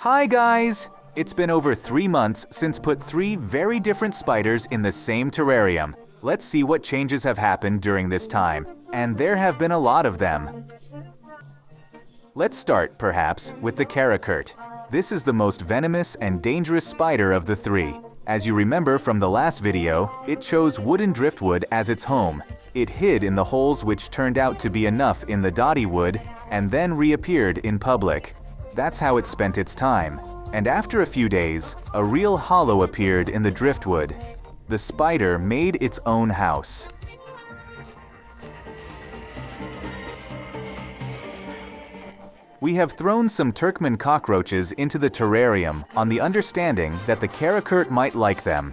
Hi guys! It's been over 3 months since put 3 very different spiders in the same terrarium. Let's see what changes have happened during this time. And there have been a lot of them. Let's start, perhaps, with the Karakurt. This is the most venomous and dangerous spider of the 3. As you remember from the last video, it chose wooden driftwood as its home. It hid in the holes which turned out to be enough in the dotty wood and then reappeared in public. That's how it spent its time. And after a few days, a real hollow appeared in the driftwood. The spider made its own house. We have thrown some Turkmen cockroaches into the terrarium on the understanding that the Karakurt might like them.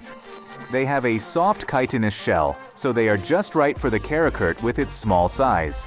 They have a soft chitinous shell, so they are just right for the Karakurt with its small size.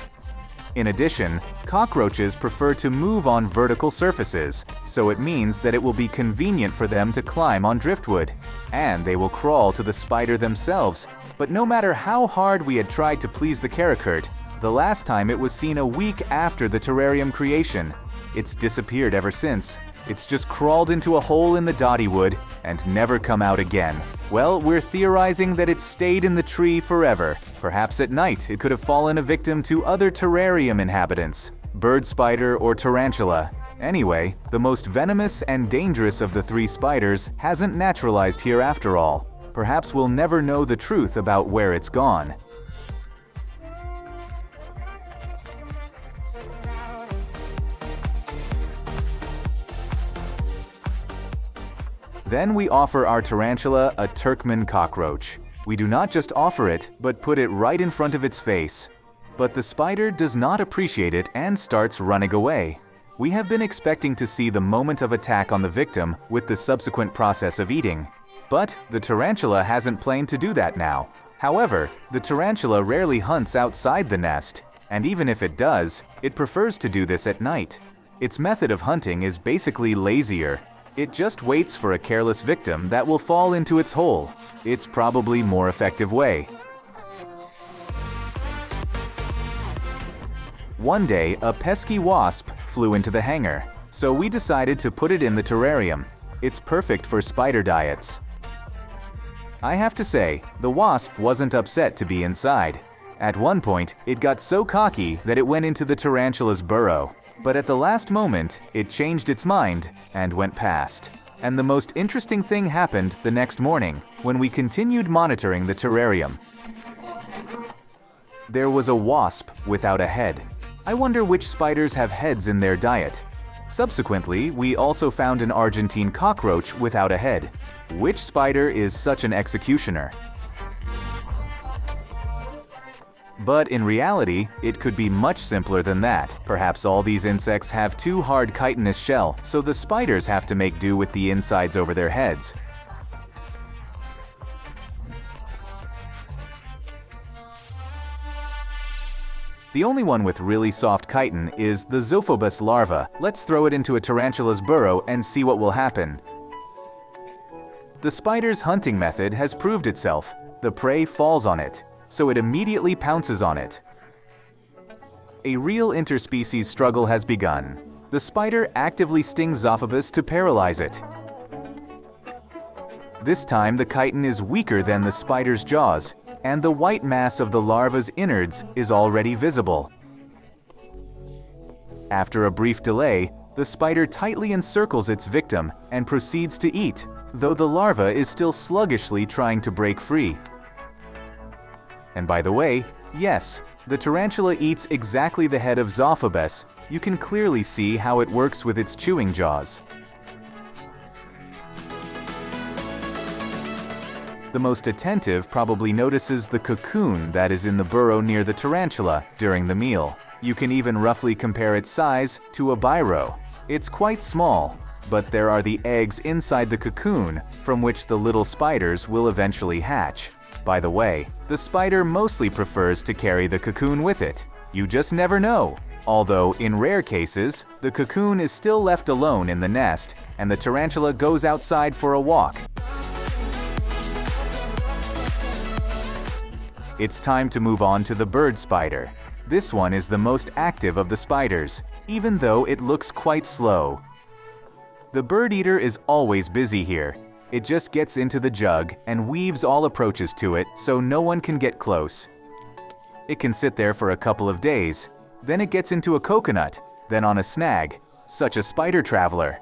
In addition, cockroaches prefer to move on vertical surfaces, so it means that it will be convenient for them to climb on driftwood. And they will crawl to the spider themselves. But no matter how hard we had tried to please the Karakurt, the last time it was seen a week after the terrarium creation. It's disappeared ever since. It's just crawled into a hole in the dotty wood and never come out again. Well, we're theorizing that it stayed in the tree forever. Perhaps at night it could have fallen a victim to other terrarium inhabitants, bird spider or tarantula. Anyway, the most venomous and dangerous of the 3 spiders hasn't naturalized here after all. Perhaps we'll never know the truth about where it's gone. Then we offer our tarantula a Turkmen cockroach. We do not just offer it, but put it right in front of its face. But the spider does not appreciate it and starts running away. We have been expecting to see the moment of attack on the victim with the subsequent process of eating. But the tarantula hasn't planned to do that now. However, the tarantula rarely hunts outside the nest, and even if it does, it prefers to do this at night. Its method of hunting is basically lazier. It just waits for a careless victim that will fall into its hole. It's probably more effective way. One day, a pesky wasp flew into the hangar, so we decided to put it in the terrarium. It's perfect for spider diets. I have to say, the wasp wasn't upset to be inside. At one point, it got so cocky that it went into the tarantula's burrow. But at the last moment, it changed its mind and went past. And the most interesting thing happened the next morning, when we continued monitoring the terrarium. There was a wasp without a head. I wonder which spiders have heads in their diet. Subsequently, we also found an Argentine cockroach without a head. Which spider is such an executioner? But in reality, it could be much simpler than that. Perhaps all these insects have too hard chitinous shell, so the spiders have to make do with the insides over their heads. The only one with really soft chitin is the Zophobus larva. Let's throw it into a tarantula's burrow and see what will happen. The spider's hunting method has proved itself. The prey falls on it, so it immediately pounces on it. A real interspecies struggle has begun. The spider actively stings Zophobus to paralyze it. This time the chitin is weaker than the spider's jaws, and the white mass of the larva's innards is already visible. After a brief delay, the spider tightly encircles its victim and proceeds to eat, though the larva is still sluggishly trying to break free. And by the way, yes, the tarantula eats exactly the head of Zophobus. You can clearly see how it works with its chewing jaws. The most attentive probably notices the cocoon that is in the burrow near the tarantula during the meal. You can even roughly compare its size to a biro. It's quite small, but there are the eggs inside the cocoon from which the little spiders will eventually hatch. By the way, the spider mostly prefers to carry the cocoon with it. You just never know. Although, in rare cases, the cocoon is still left alone in the nest and the tarantula goes outside for a walk. It's time to move on to the bird spider. This one is the most active of the spiders, even though it looks quite slow. The bird eater is always busy here. It just gets into the jug and weaves all approaches to it so no one can get close. It can sit there for a couple of days. Then it gets into a coconut, then on a snag. Such a spider traveler.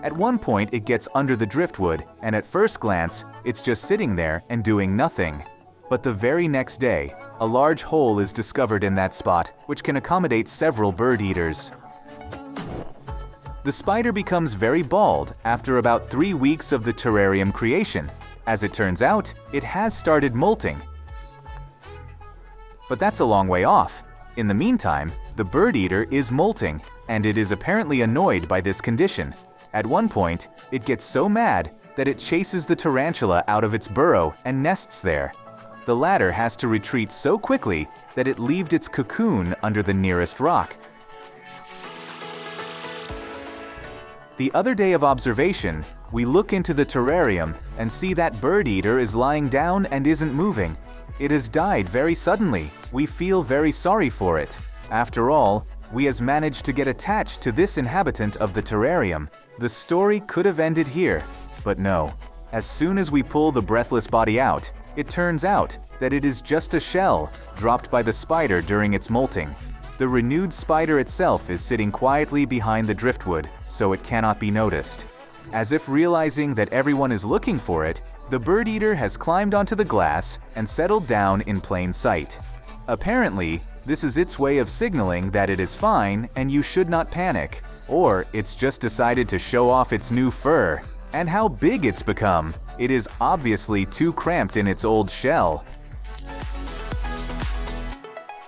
At one point it gets under the driftwood, and at first glance, it's just sitting there and doing nothing. But the very next day, a large hole is discovered in that spot, which can accommodate several bird eaters. The spider becomes very bald after about 3 weeks of the terrarium creation. As it turns out, it has started molting. But that's a long way off. In the meantime, the bird eater is molting, and it is apparently annoyed by this condition. At one point, it gets so mad that it chases the tarantula out of its burrow and nests there. The latter has to retreat so quickly that it leaves its cocoon under the nearest rock. The other day of observation, we look into the terrarium and see that bird eater is lying down and isn't moving. It has died very suddenly. We feel very sorry for it. After all, we has managed to get attached to this inhabitant of the terrarium. The story could have ended here, but no. As soon as we pull the breathless body out, it turns out that it is just a shell dropped by the spider during its molting. The renewed spider itself is sitting quietly behind the driftwood, so it cannot be noticed. As if realizing that everyone is looking for it, the bird eater has climbed onto the glass and settled down in plain sight. Apparently, this is its way of signaling that it is fine and you should not panic. Or it's just decided to show off its new fur. And how big it's become! It is obviously too cramped in its old shell.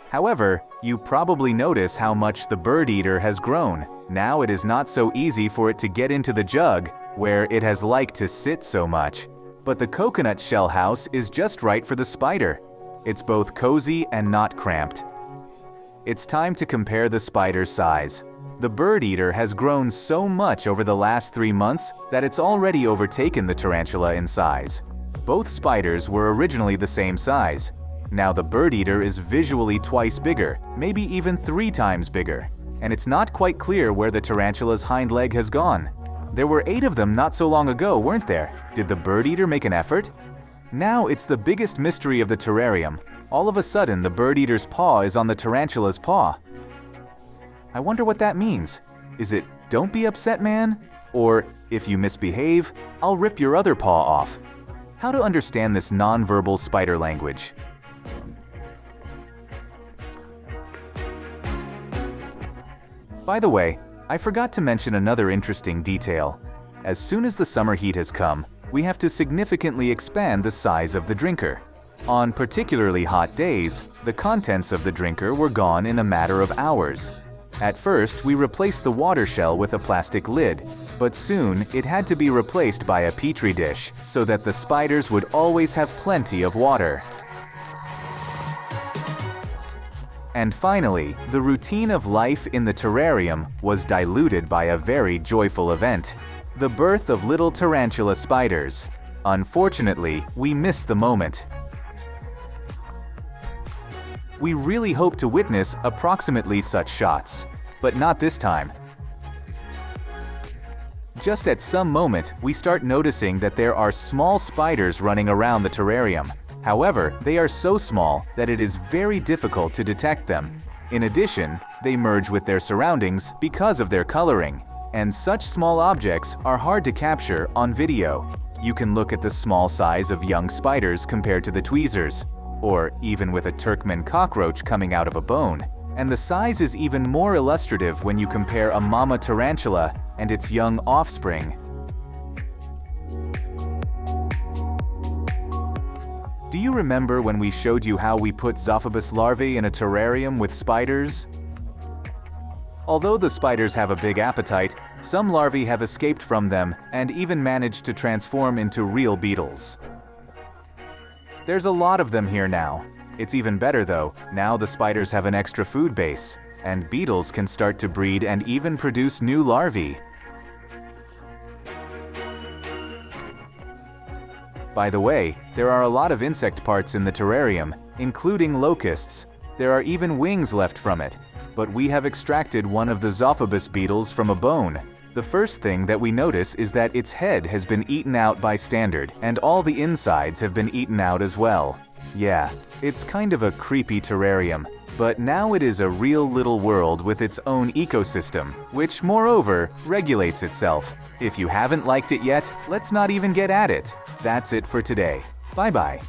However, you probably notice how much the bird eater has grown. Now it is not so easy for it to get into the jug, where it has liked to sit so much. But the coconut shell house is just right for the spider. It's both cozy and not cramped. It's time to compare the spider's size. The bird eater has grown so much over the last 3 months that it's already overtaken the tarantula in size. Both spiders were originally the same size. Now the bird eater is visually twice bigger, maybe even 3 times bigger. And it's not quite clear where the tarantula's hind leg has gone. There were 8 of them not so long ago, weren't there? Did the bird eater make an effort? Now it's the biggest mystery of the terrarium. All of a sudden, the bird eater's paw is on the tarantula's paw. I wonder what that means. Is it, "Don't be upset, man"? Or, "If you misbehave, I'll rip your other paw off"? How to understand this non-verbal spider language? By the way, I forgot to mention another interesting detail. As soon as the summer heat has come, we have to significantly expand the size of the drinker. On particularly hot days, the contents of the drinker were gone in a matter of hours. At first, we replaced the water shell with a plastic lid, but soon it had to be replaced by a petri dish so that the spiders would always have plenty of water. And finally, the routine of life in the terrarium was diluted by a very joyful event: the birth of little tarantula spiders. Unfortunately, we missed the moment. We really hope to witness approximately such shots, but not this time. Just at some moment, we start noticing that there are small spiders running around the terrarium. However, they are so small that it is very difficult to detect them. In addition, they merge with their surroundings because of their coloring, and such small objects are hard to capture on video. You can look at the small size of young spiders compared to the tweezers, or even with a Turkmen cockroach coming out of a bone. And the size is even more illustrative when you compare a mama tarantula and its young offspring. Do you remember when we showed you how we put Zophobus larvae in a terrarium with spiders? Although the spiders have a big appetite, some larvae have escaped from them and even managed to transform into real beetles. There's a lot of them here now. It's even better though, now the spiders have an extra food base, and beetles can start to breed and even produce new larvae. By the way, there are a lot of insect parts in the terrarium, including locusts. There are even wings left from it. but we have extracted one of the Zophobus beetles from a bone. The first thing that we notice is that its head has been eaten out by Standard, and all the insides have been eaten out as well. Yeah, it's kind of a creepy terrarium, but now it is a real little world with its own ecosystem, which moreover regulates itself. If you haven't liked it yet, let's not even get at it. That's it for today. Bye-bye.